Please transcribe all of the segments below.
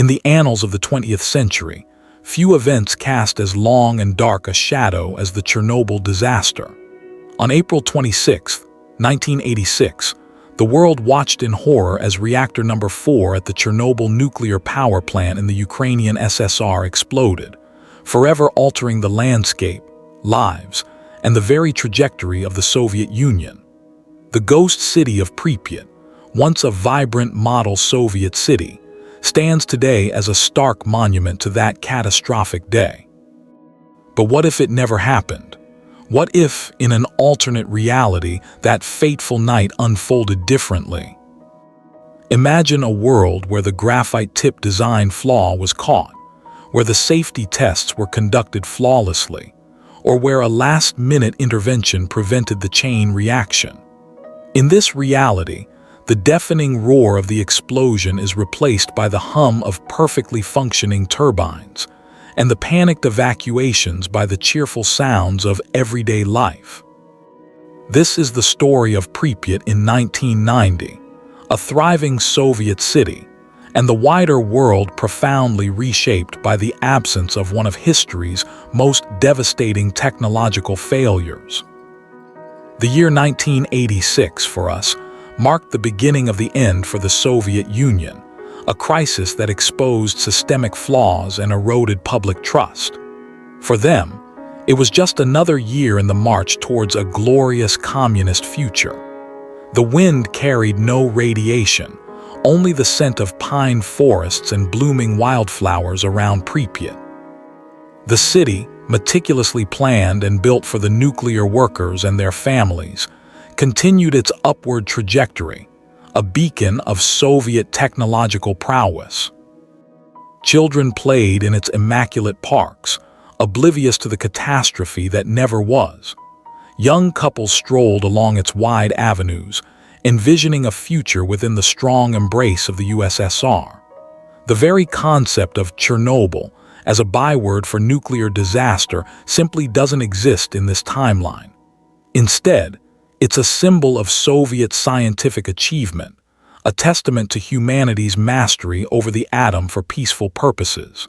In the annals of the 20th century, few events cast as long and dark a shadow as the Chernobyl disaster. On April 26, 1986, the world watched in horror as reactor number 4 at the Chernobyl nuclear power plant in the Ukrainian USSR exploded, forever altering the landscape, lives, and the very trajectory of the Soviet Union. The ghost city of Pripyat, once a vibrant model Soviet city, stands today as a stark monument to that catastrophic day. But what if it never happened? What if, in an alternate reality, that fateful night unfolded differently? Imagine a world where the graphite tip design flaw was caught, where the safety tests were conducted flawlessly, or where a last-minute intervention prevented the chain reaction. In this reality, the deafening roar of the explosion is replaced by the hum of perfectly functioning turbines, and the panicked evacuations by the cheerful sounds of everyday life. This is the story of Pripyat in 1990, a thriving Soviet city, and the wider world profoundly reshaped by the absence of one of history's most devastating technological failures. The year 1986 for us marked the beginning of the end for the Soviet Union, a crisis that exposed systemic flaws and eroded public trust. For them, it was just another year in the march towards a glorious communist future. The wind carried no radiation, only the scent of pine forests and blooming wildflowers around Pripyat. The city, meticulously planned and built for the nuclear workers and their families, continued its upward trajectory, a beacon of Soviet technological prowess. Children played in its immaculate parks, oblivious to the catastrophe that never was. Young couples strolled along its wide avenues, envisioning a future within the strong embrace of the USSR. The very concept of Chernobyl as a byword for nuclear disaster simply doesn't exist in this timeline. Instead, it's a symbol of Soviet scientific achievement, a testament to humanity's mastery over the atom for peaceful purposes.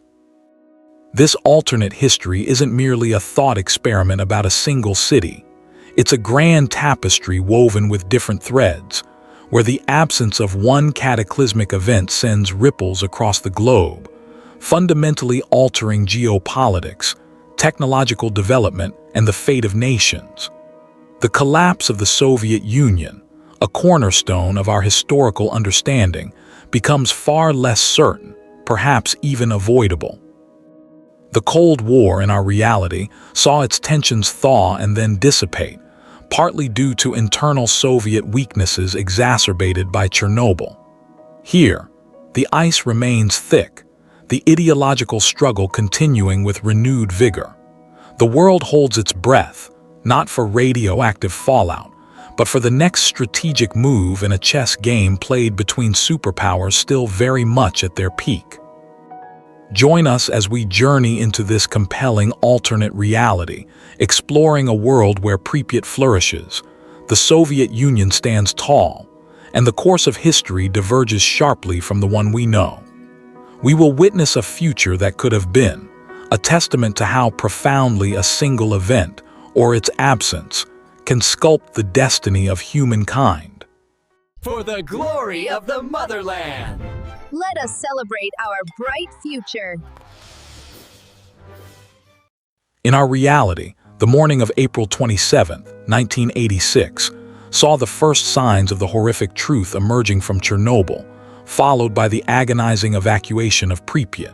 This alternate history isn't merely a thought experiment about a single city. It's a grand tapestry woven with different threads, where the absence of one cataclysmic event sends ripples across the globe, fundamentally altering geopolitics, technological development, and the fate of nations. The collapse of the Soviet Union, a cornerstone of our historical understanding, becomes far less certain, perhaps even avoidable. The Cold War in our reality saw its tensions thaw and then dissipate, partly due to internal Soviet weaknesses exacerbated by Chernobyl. Here, the ice remains thick, the ideological struggle continuing with renewed vigor. The world holds its breath, not for radioactive fallout, but for the next strategic move in a chess game played between superpowers still very much at their peak. Join us as we journey into this compelling alternate reality, exploring a world where Pripyat flourishes, the Soviet Union stands tall, and the course of history diverges sharply from the one we know. We will witness a future that could have been, a testament to how profoundly a single event, or its absence, can sculpt the destiny of humankind. For the glory of the motherland! Let us celebrate our bright future. In our reality, the morning of April 27, 1986, saw the first signs of the horrific truth emerging from Chernobyl, followed by the agonizing evacuation of Pripyat.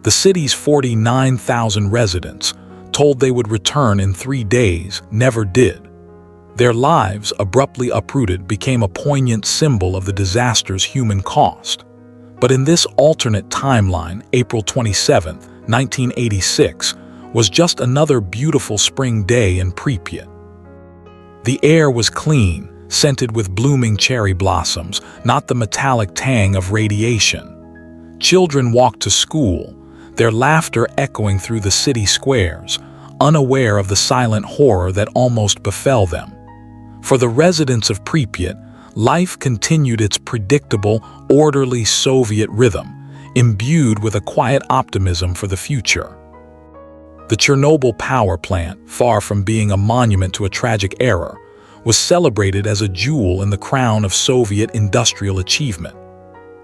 The city's 49,000 residents, told they would return in 3 days, never did. Their lives, abruptly uprooted, became a poignant symbol of the disaster's human cost. But in this alternate timeline, April 27, 1986, was just another beautiful spring day in Pripyat. The air was clean, scented with blooming cherry blossoms, not the metallic tang of radiation. Children walked to school, their laughter echoing through the city squares, unaware of the silent horror that almost befell them. For the residents of Pripyat, life continued its predictable, orderly Soviet rhythm, imbued with a quiet optimism for the future. The Chernobyl power plant, far from being a monument to a tragic era, was celebrated as a jewel in the crown of Soviet industrial achievement.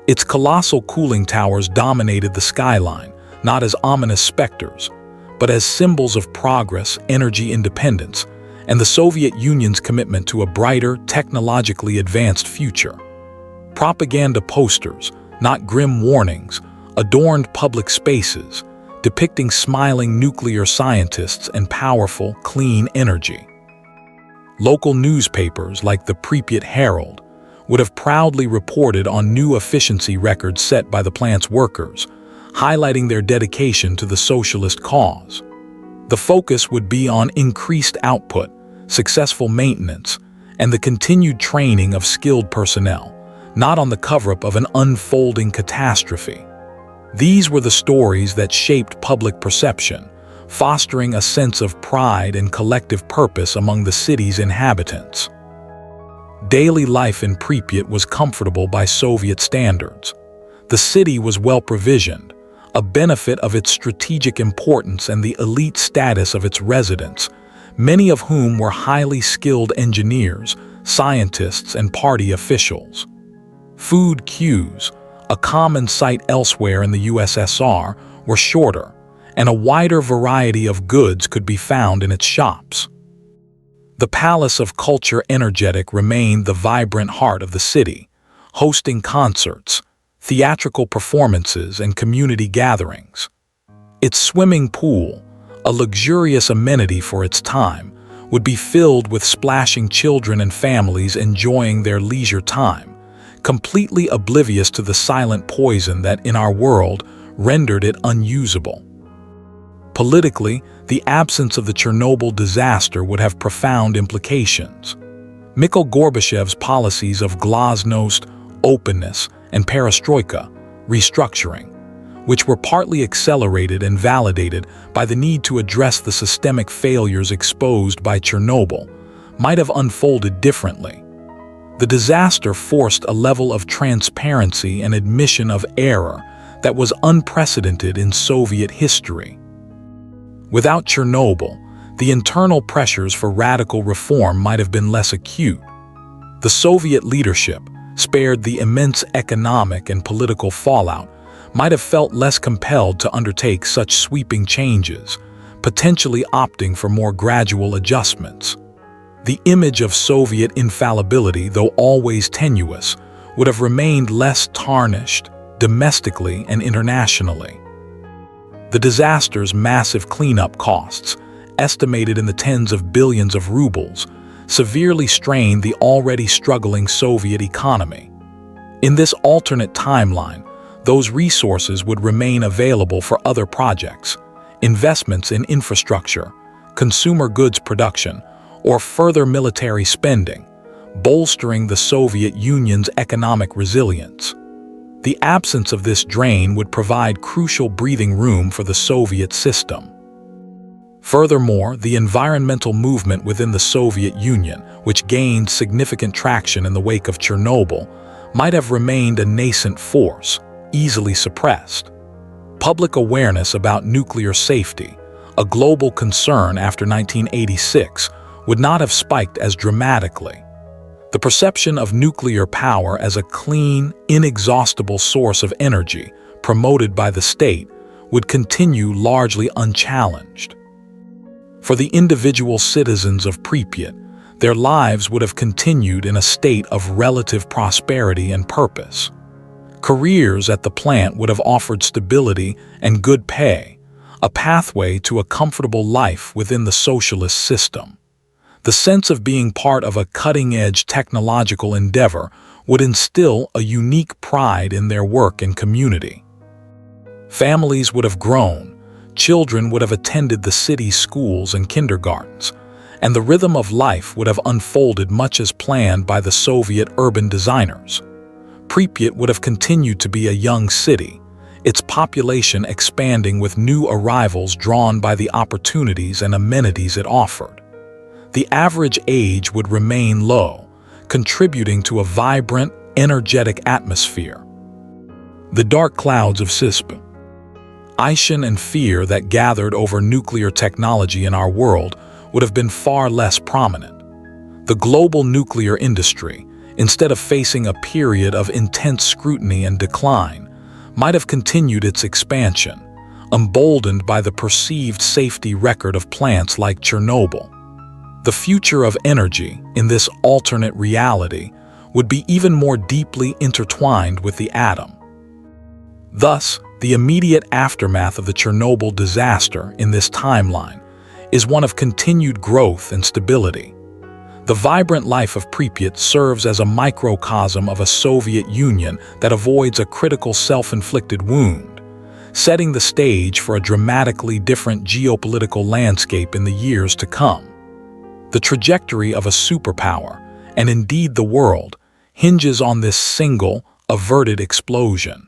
Its colossal cooling towers dominated the skyline, not as ominous specters, but as symbols of progress, energy independence, and the Soviet Union's commitment to a brighter, technologically advanced future. Propaganda posters, not grim warnings, adorned public spaces, depicting smiling nuclear scientists and powerful, clean energy. Local newspapers like the Pripyat Herald would have proudly reported on new efficiency records set by the plant's workers, highlighting their dedication to the socialist cause. The focus would be on increased output, successful maintenance, and the continued training of skilled personnel, not on the cover-up of an unfolding catastrophe. These were the stories that shaped public perception, fostering a sense of pride and collective purpose among the city's inhabitants. Daily life in Pripyat was comfortable by Soviet standards. The city was well-provisioned, a benefit of its strategic importance and the elite status of its residents, many of whom were highly skilled engineers, scientists, and party officials. Food queues, a common sight elsewhere in the USSR, were shorter, and a wider variety of goods could be found in its shops. The Palace of Culture Energetic remained the vibrant heart of the city, hosting concerts, theatrical performances, and community gatherings. Its swimming pool, a luxurious amenity for its time, would be filled with splashing children and families enjoying their leisure time, completely oblivious to the silent poison that, in our world, rendered it unusable. Politically, the absence of the Chernobyl disaster would have profound implications. Mikhail Gorbachev's policies of glasnost, openness, and perestroika, restructuring, which were partly accelerated and validated by the need to address the systemic failures exposed by Chernobyl, might have unfolded differently. The disaster forced a level of transparency and admission of error that was unprecedented in Soviet history. Without Chernobyl, the internal pressures for radical reform might have been less acute. The Soviet leadership, spared the immense economic and political fallout, might have felt less compelled to undertake such sweeping changes, potentially opting for more gradual adjustments. The image of Soviet infallibility, though always tenuous, would have remained less tarnished domestically and internationally. The disaster's massive cleanup costs, estimated in the tens of billions of rubles, severely strained the already struggling Soviet economy. In this alternate timeline, those resources would remain available for other projects, investments in infrastructure, consumer goods production, or further military spending, bolstering the Soviet Union's economic resilience. The absence of this drain would provide crucial breathing room for the Soviet system. Furthermore, the environmental movement within the Soviet Union, which gained significant traction in the wake of Chernobyl, might have remained a nascent force, easily suppressed. Public awareness about nuclear safety, a global concern after 1986, would not have spiked as dramatically. The perception of nuclear power as a clean, inexhaustible source of energy, promoted by the state, would continue largely unchallenged. For the individual citizens of Pripyat, their lives would have continued in a state of relative prosperity and purpose. Careers at the plant would have offered stability and good pay, a pathway to a comfortable life within the socialist system. The sense of being part of a cutting-edge technological endeavor would instill a unique pride in their work and community. Families would have grown, children would have attended the city's schools and kindergartens, and the rhythm of life would have unfolded much as planned by the Soviet urban designers. Pripyat would have continued to be a young city, its population expanding with new arrivals drawn by the opportunities and amenities it offered. The average age would remain low, contributing to a vibrant, energetic atmosphere. The dark clouds of CISP. Aishin and fear that gathered over nuclear technology in our world would have been far less prominent. The global nuclear industry, instead of facing a period of intense scrutiny and decline, might have continued its expansion, emboldened by the perceived safety record of plants like Chernobyl. The future of energy in this alternate reality would be even more deeply intertwined with the atom. Thus, the immediate aftermath of the Chernobyl disaster in this timeline is one of continued growth and stability. The vibrant life of Pripyat serves as a microcosm of a Soviet Union that avoids a critical self-inflicted wound, setting the stage for a dramatically different geopolitical landscape in the years to come. The trajectory of a superpower, and indeed the world, hinges on this single, averted explosion.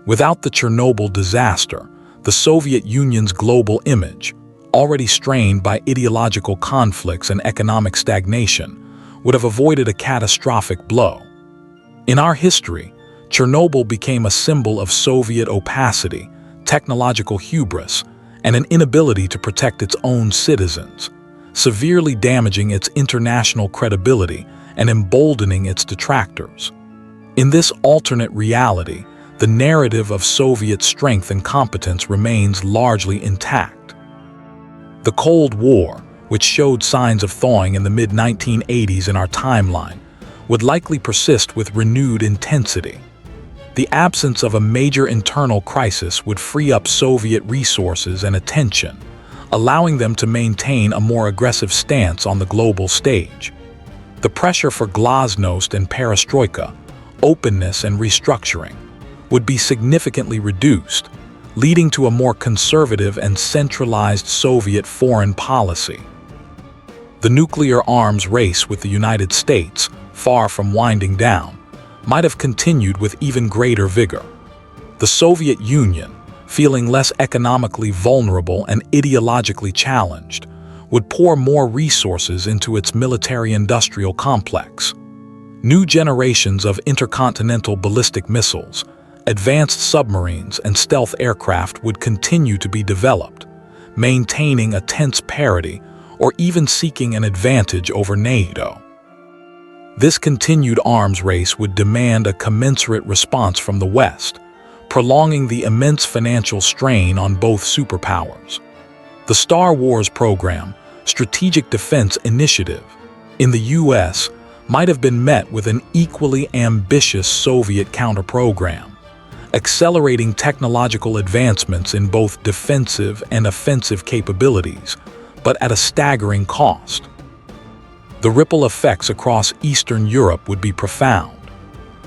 Without the Chernobyl disaster, the Soviet Union's global image, already strained by ideological conflicts and economic stagnation, would have avoided a catastrophic blow. In our history, Chernobyl became a symbol of Soviet opacity, technological hubris, and an inability to protect its own citizens, severely damaging its international credibility and emboldening its detractors. In this alternate reality, the narrative of Soviet strength and competence remains largely intact. The Cold War, which showed signs of thawing in the mid-1980s in our timeline, would likely persist with renewed intensity. The absence of a major internal crisis would free up Soviet resources and attention, allowing them to maintain a more aggressive stance on the global stage. The pressure for glasnost and perestroika, openness and restructuring, would be significantly reduced, leading to a more conservative and centralized Soviet foreign policy. The nuclear arms race with the United States, far from winding down, might have continued with even greater vigor. The Soviet Union, feeling less economically vulnerable and ideologically challenged, would pour more resources into its military-industrial complex. New generations of intercontinental ballistic missiles, advanced submarines, and stealth aircraft would continue to be developed, maintaining a tense parity or even seeking an advantage over NATO. This continued arms race would demand a commensurate response from the West, prolonging the immense financial strain on both superpowers. The Star Wars program, Strategic Defense Initiative, in the U.S. might have been met with an equally ambitious Soviet counter-program, accelerating technological advancements in both defensive and offensive capabilities, but at a staggering cost. The ripple effects across Eastern Europe would be profound.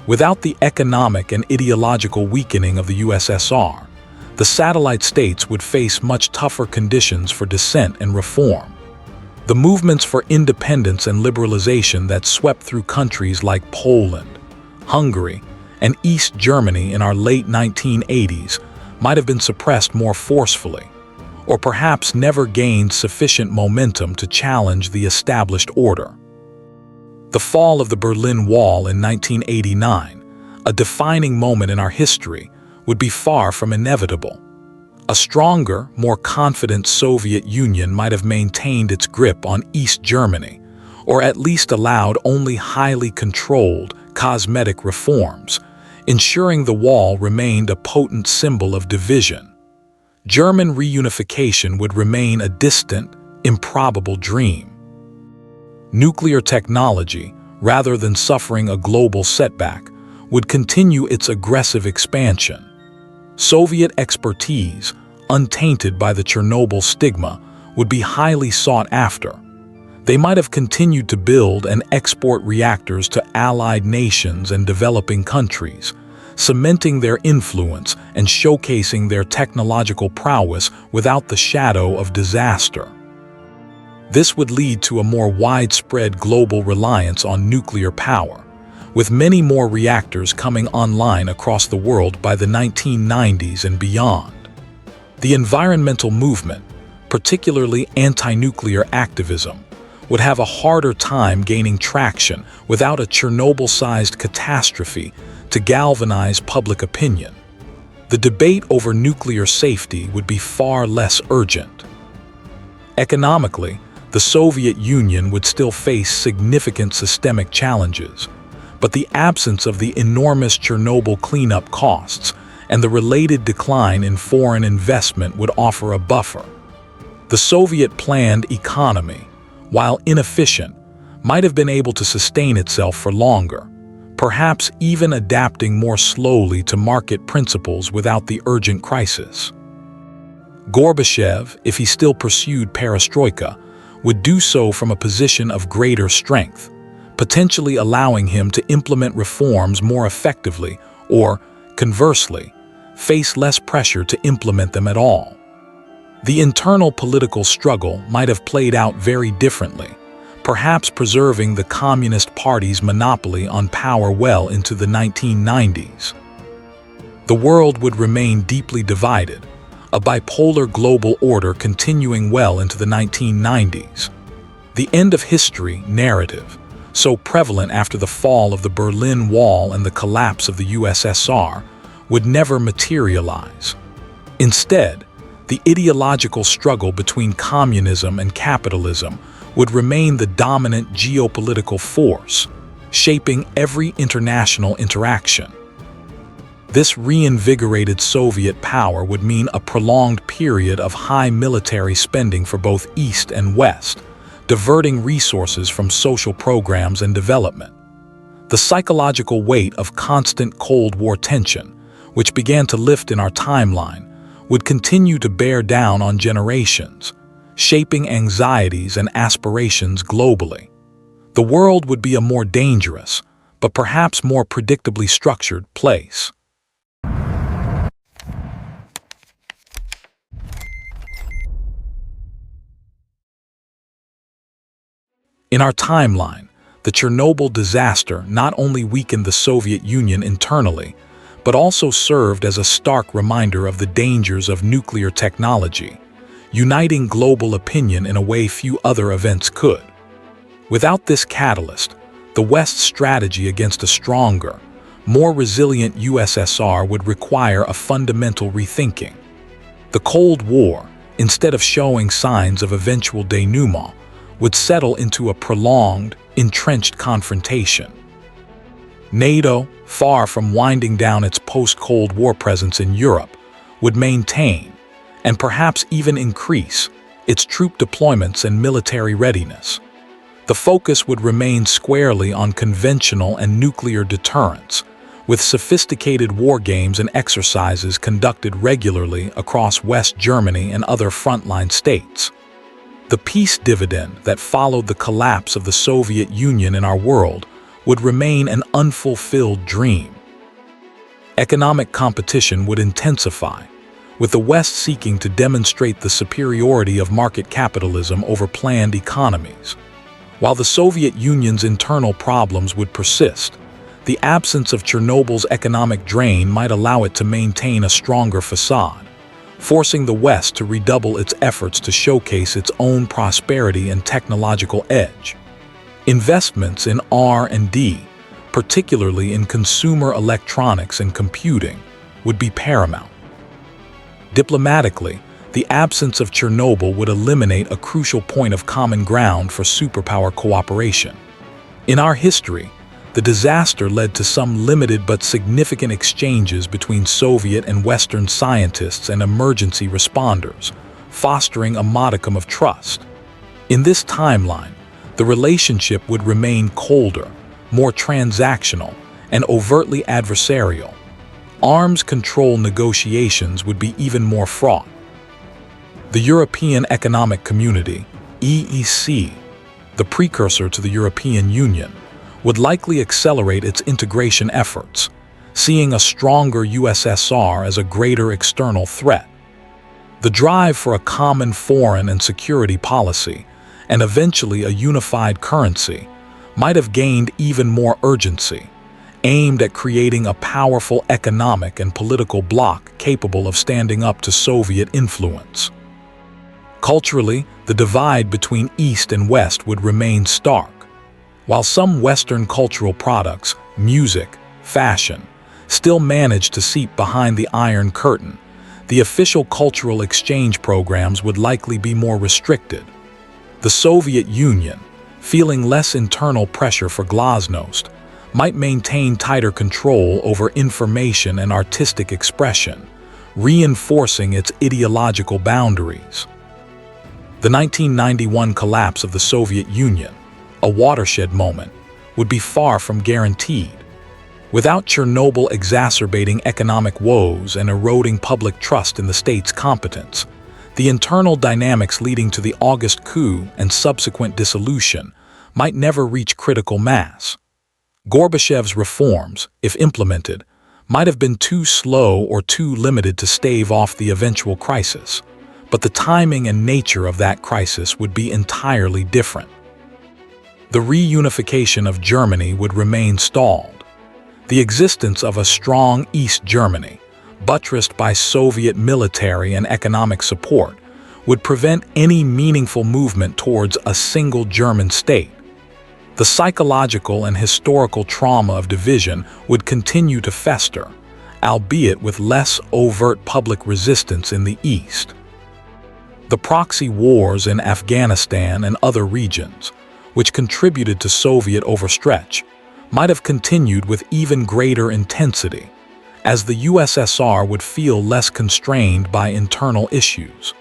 Without the economic and ideological weakening of the USSR, the satellite states would face much tougher conditions for dissent and reform. The movements for independence and liberalization that swept through countries like Poland, Hungary, and East Germany in our late 1980s might have been suppressed more forcefully, or perhaps never gained sufficient momentum to challenge the established order. The fall of the Berlin Wall in 1989, a defining moment in our history, would be far from inevitable. A stronger, more confident Soviet Union might have maintained its grip on East Germany, or at least allowed only highly controlled, cosmetic reforms, ensuring the wall remained a potent symbol of division. German reunification would remain a distant, improbable dream. Nuclear technology, rather than suffering a global setback, would continue its aggressive expansion. Soviet expertise, untainted by the Chernobyl stigma, would be highly sought after. They might have continued to build and export reactors to allied nations and developing countries, cementing their influence and showcasing their technological prowess without the shadow of disaster. This would lead to a more widespread global reliance on nuclear power, with many more reactors coming online across the world by the 1990s and beyond. The environmental movement, particularly anti-nuclear activism, would have a harder time gaining traction without a Chernobyl-sized catastrophe to galvanize public opinion. The debate over nuclear safety would be far less urgent. Economically, the Soviet Union would still face significant systemic challenges, but the absence of the enormous Chernobyl cleanup costs and the related decline in foreign investment would offer a buffer. The Soviet planned economy, while inefficient, might have been able to sustain itself for longer, perhaps even adapting more slowly to market principles without the urgent crisis. Gorbachev, if he still pursued perestroika, would do so from a position of greater strength, potentially allowing him to implement reforms more effectively or, conversely, face less pressure to implement them at all. The internal political struggle might have played out very differently, perhaps preserving the Communist Party's monopoly on power well into the 1990s. The world would remain deeply divided, a bipolar global order continuing well into the 1990s. The end of history narrative, so prevalent after the fall of the Berlin Wall and the collapse of the USSR, would never materialize. Instead, the ideological struggle between communism and capitalism would remain the dominant geopolitical force, shaping every international interaction. This reinvigorated Soviet power would mean a prolonged period of high military spending for both East and West, diverting resources from social programs and development. The psychological weight of constant Cold War tension, which began to lift in our timeline, would continue to bear down on generations, shaping anxieties and aspirations globally. The world would be a more dangerous, but perhaps more predictably structured place. In our timeline, the Chernobyl disaster not only weakened the Soviet Union internally, but also served as a stark reminder of the dangers of nuclear technology, uniting global opinion in a way few other events could. Without this catalyst, the West's strategy against a stronger, more resilient USSR would require a fundamental rethinking. The Cold War, instead of showing signs of eventual denouement, would settle into a prolonged, entrenched confrontation. NATO, far from winding down its post-Cold War presence in Europe, would maintain, and perhaps even increase, its troop deployments and military readiness. The focus would remain squarely on conventional and nuclear deterrence, with sophisticated war games and exercises conducted regularly across West Germany and other frontline states. The peace dividend that followed the collapse of the Soviet Union in our world would remain an unfulfilled dream. Economic competition would intensify, with the West seeking to demonstrate the superiority of market capitalism over planned economies. While the Soviet Union's internal problems would persist, the absence of Chernobyl's economic drain might allow it to maintain a stronger facade, forcing the West to redouble its efforts to showcase its own prosperity and technological edge. Investments in R&D, particularly in consumer electronics and computing, would be paramount. Diplomatically, the absence of Chernobyl would eliminate a crucial point of common ground for superpower cooperation. In our history, the disaster led to some limited but significant exchanges between Soviet and Western scientists and emergency responders, fostering a modicum of trust. In this timeline, the relationship would remain colder, more transactional, and overtly adversarial. Arms control negotiations would be even more fraught. The European Economic Community, EEC, the precursor to the European Union, would likely accelerate its integration efforts, seeing a stronger USSR as a greater external threat. The drive for a common foreign and security policy, and eventually a unified currency, might have gained even more urgency, aimed at creating a powerful economic and political bloc capable of standing up to Soviet influence. Culturally, the divide between East and West would remain stark. While some Western cultural products, music, fashion, still managed to seep behind the Iron Curtain, the official cultural exchange programs would likely be more restricted. The Soviet Union, feeling less internal pressure for glasnost, might maintain tighter control over information and artistic expression, reinforcing its ideological boundaries. The 1991 collapse of the Soviet Union, a watershed moment, would be far from guaranteed. Without Chernobyl exacerbating economic woes and eroding public trust in the state's competence, the internal dynamics leading to the August coup and subsequent dissolution might never reach critical mass. Gorbachev's reforms, if implemented, might have been too slow or too limited to stave off the eventual crisis, but the timing and nature of that crisis would be entirely different. The reunification of Germany would remain stalled. The existence of a strong East Germany, buttressed by Soviet military and economic support, would prevent any meaningful movement towards a single German state. The psychological and historical trauma of division would continue to fester, albeit with less overt public resistance in the East. The proxy wars in Afghanistan and other regions, which contributed to Soviet overstretch, might have continued with even greater intensity, as the USSR would feel less constrained by internal issues.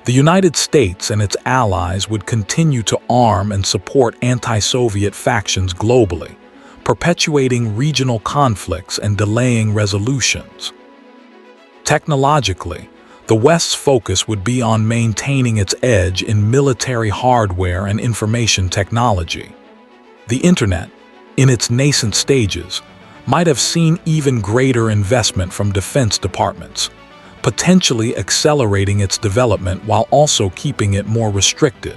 The United States and its allies would continue to arm and support anti-Soviet factions globally, perpetuating regional conflicts and delaying resolutions. Technologically, the West's focus would be on maintaining its edge in military hardware and information technology. The Internet, in its nascent stages, might have seen even greater investment from defense departments, potentially accelerating its development while also keeping it more restricted,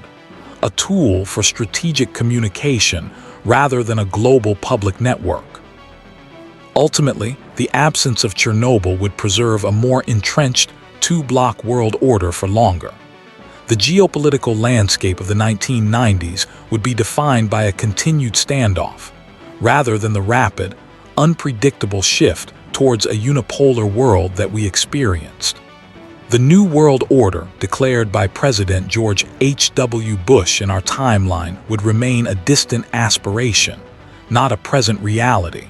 a tool for strategic communication rather than a global public network. Ultimately, the absence of Chernobyl would preserve a more entrenched two-bloc world order for longer. The geopolitical landscape of the 1990s would be defined by a continued standoff, rather than the rapid, unpredictable shift towards a unipolar world that we experienced. The New World Order, declared by President George H.W. Bush in our timeline, would remain a distant aspiration, not a present reality.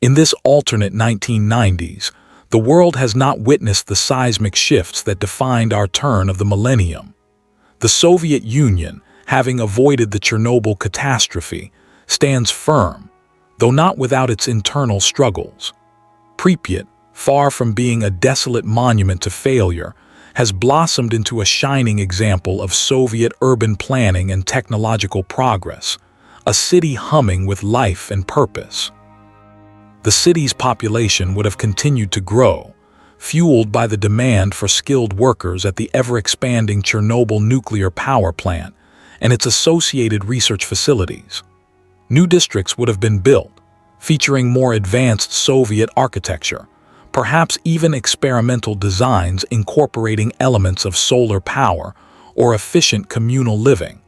In this alternate 1990s, the world has not witnessed the seismic shifts that defined our turn of the millennium. The Soviet Union, having avoided the Chernobyl catastrophe, stands firm, though not without its internal struggles. Pripyat, far from being a desolate monument to failure, has blossomed into a shining example of Soviet urban planning and technological progress, a city humming with life and purpose. The city's population would have continued to grow, fueled by the demand for skilled workers at the ever-expanding Chernobyl nuclear power plant and its associated research facilities. New districts would have been built, featuring more advanced Soviet architecture, perhaps even experimental designs incorporating elements of solar power or efficient communal living.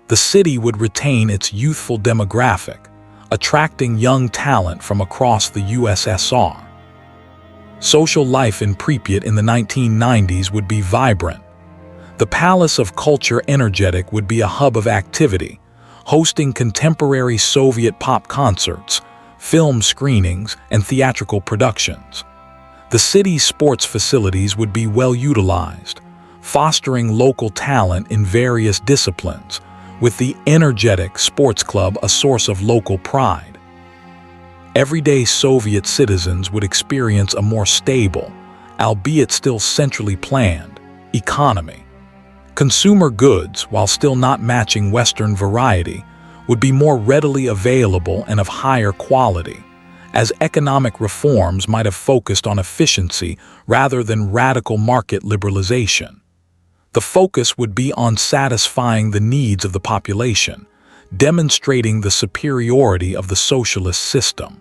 The city would retain its youthful demographic, attracting young talent from across the USSR. Social life in Pripyat in the 1990s would be vibrant. The Palace of Culture Energetic would be a hub of activity, hosting contemporary Soviet pop concerts, film screenings, and theatrical productions. The city's sports facilities would be well utilized, fostering local talent in various disciplines, with the energetic sports club a source of local pride. Everyday Soviet citizens would experience a more stable, albeit still centrally planned, economy. Consumer goods, while still not matching Western variety, would be more readily available and of higher quality, as economic reforms might have focused on efficiency rather than radical market liberalization. The focus would be on satisfying the needs of the population, demonstrating the superiority of the socialist system.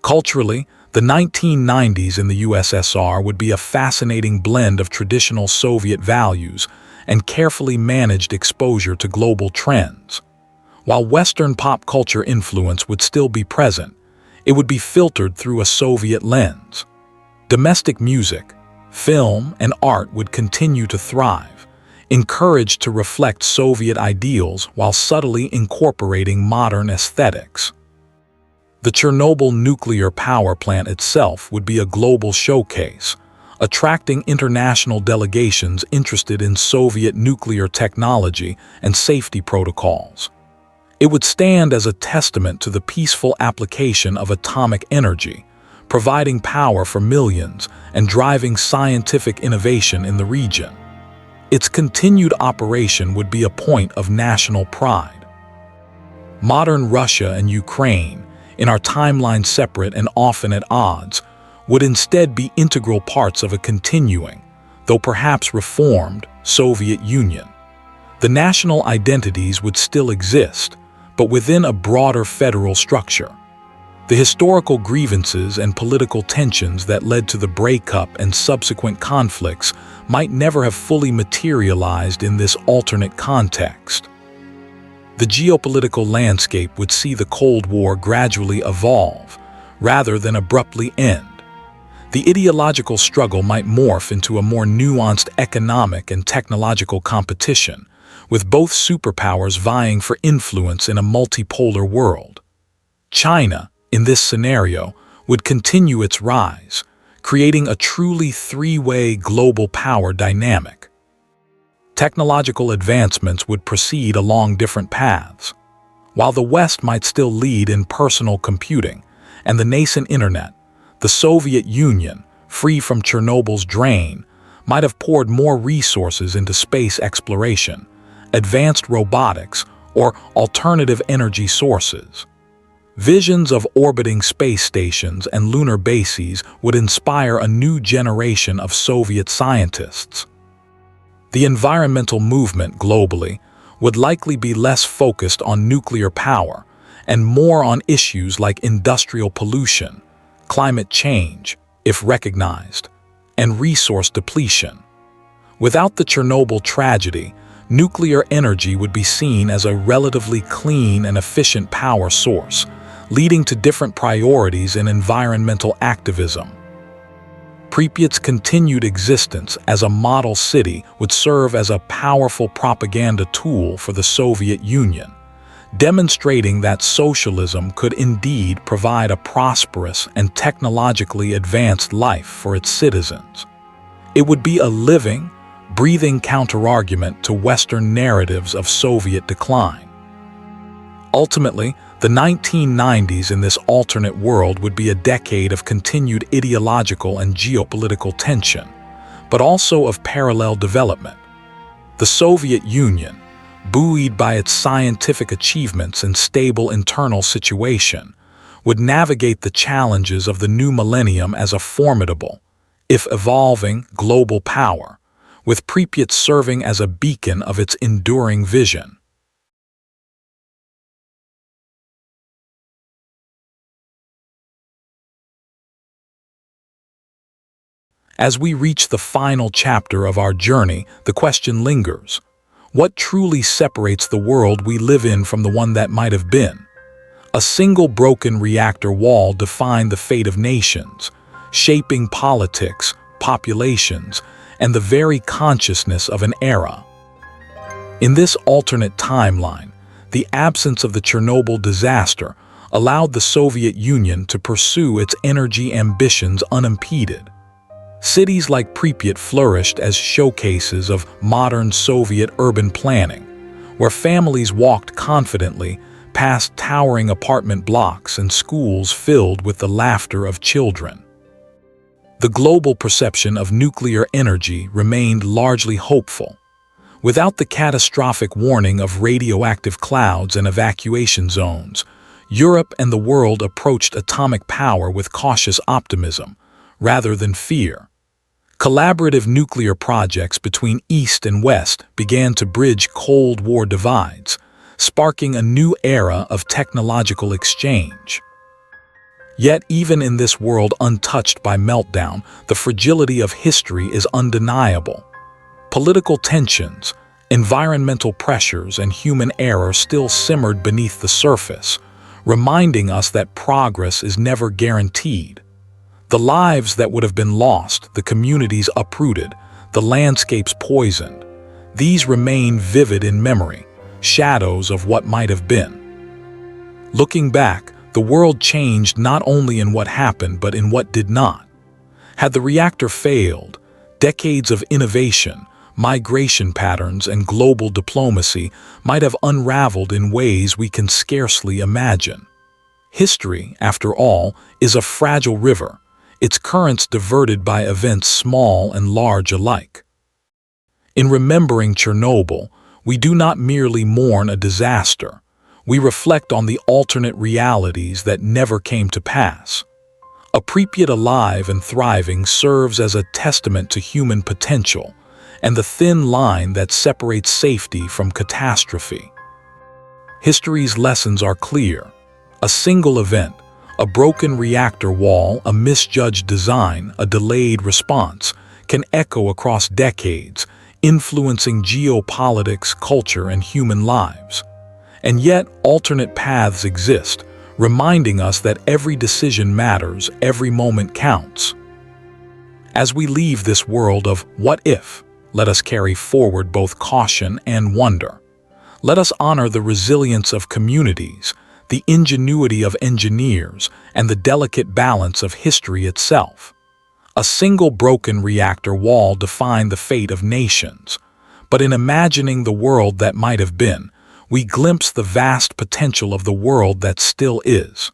Culturally, the 1990s in the USSR would be a fascinating blend of traditional Soviet values and carefully managed exposure to global trends. While Western pop culture influence would still be present, it would be filtered through a Soviet lens. Domestic music, film, and art would continue to thrive, encouraged to reflect Soviet ideals while subtly incorporating modern aesthetics. The Chernobyl nuclear power plant itself would be a global showcase, attracting international delegations interested in Soviet nuclear technology and safety protocols. It would stand as a testament to the peaceful application of atomic energy, providing power for millions and driving scientific innovation in the region. Its continued operation would be a point of national pride. Modern Russia and Ukraine, in our timeline separate and often at odds, would instead be integral parts of a continuing, though perhaps reformed, Soviet Union. The national identities would still exist, but within a broader federal structure. The historical grievances and political tensions that led to the breakup and subsequent conflicts might never have fully materialized in this alternate context. The geopolitical landscape would see the Cold War gradually evolve, rather than abruptly end. The ideological struggle might morph into a more nuanced economic and technological competition, with both superpowers vying for influence in a multipolar world. China, in this scenario, would continue its rise, creating a truly three-way global power dynamic. Technological advancements would proceed along different paths. While the West might still lead in personal computing and the nascent internet, the Soviet Union, free from Chernobyl's drain, might have poured more resources into space exploration, advanced robotics, or alternative energy sources. Visions of orbiting space stations and lunar bases would inspire a new generation of Soviet scientists. The environmental movement globally would likely be less focused on nuclear power and more on issues like industrial pollution, climate change, if recognized, and resource depletion. Without the Chernobyl tragedy, nuclear energy would be seen as a relatively clean and efficient power source, leading to different priorities in environmental activism. Pripyat's continued existence as a model city would serve as a powerful propaganda tool for the Soviet Union, demonstrating that socialism could indeed provide a prosperous and technologically advanced life for its citizens. It would be a living, breathing counterargument to Western narratives of Soviet decline. Ultimately, the 1990s in this alternate world would be a decade of continued ideological and geopolitical tension, but also of parallel development. The Soviet Union, buoyed by its scientific achievements and stable internal situation, would navigate the challenges of the new millennium as a formidable, if evolving, global power, with Pripyat serving as a beacon of its enduring vision. As we reach the final chapter of our journey, the question lingers: what truly separates the world we live in from the one that might have been? A single broken reactor wall defined the fate of nations, shaping politics, populations, and the very consciousness of an era. In this alternate timeline, the absence of the Chernobyl disaster allowed the Soviet Union to pursue its energy ambitions unimpeded. Cities like Pripyat flourished as showcases of modern Soviet urban planning, where families walked confidently past towering apartment blocks and schools filled with the laughter of children. The global perception of nuclear energy remained largely hopeful. Without the catastrophic warning of radioactive clouds and evacuation zones, Europe and the world approached atomic power with cautious optimism, rather than fear. Collaborative nuclear projects between East and West began to bridge Cold War divides, sparking a new era of technological exchange. Yet, even in this world untouched by meltdown, the fragility of history is undeniable. Political tensions, environmental pressures, and human error still simmered beneath the surface, reminding us that progress is never guaranteed. The lives that would have been lost, the communities uprooted, the landscapes poisoned, these remain vivid in memory, shadows of what might have been. Looking back, the world changed not only in what happened but in what did not. Had the reactor failed, decades of innovation, migration patterns, and global diplomacy might have unraveled in ways we can scarcely imagine. History, after all, is a fragile river, its currents diverted by events small and large alike. In remembering Chernobyl, we do not merely mourn a disaster. We reflect on the alternate realities that never came to pass. A Pripyat alive and thriving serves as a testament to human potential and the thin line that separates safety from catastrophe. History's lessons are clear. A single event, a broken reactor wall, a misjudged design, a delayed response, can echo across decades, influencing geopolitics, culture, and human lives. And yet, alternate paths exist, reminding us that every decision matters, every moment counts. As we leave this world of what if, let us carry forward both caution and wonder. Let us honor the resilience of communities, the ingenuity of engineers, and the delicate balance of history itself. A single broken reactor wall defined the fate of nations, but in imagining the world that might have been, we glimpse the vast potential of the world that still is.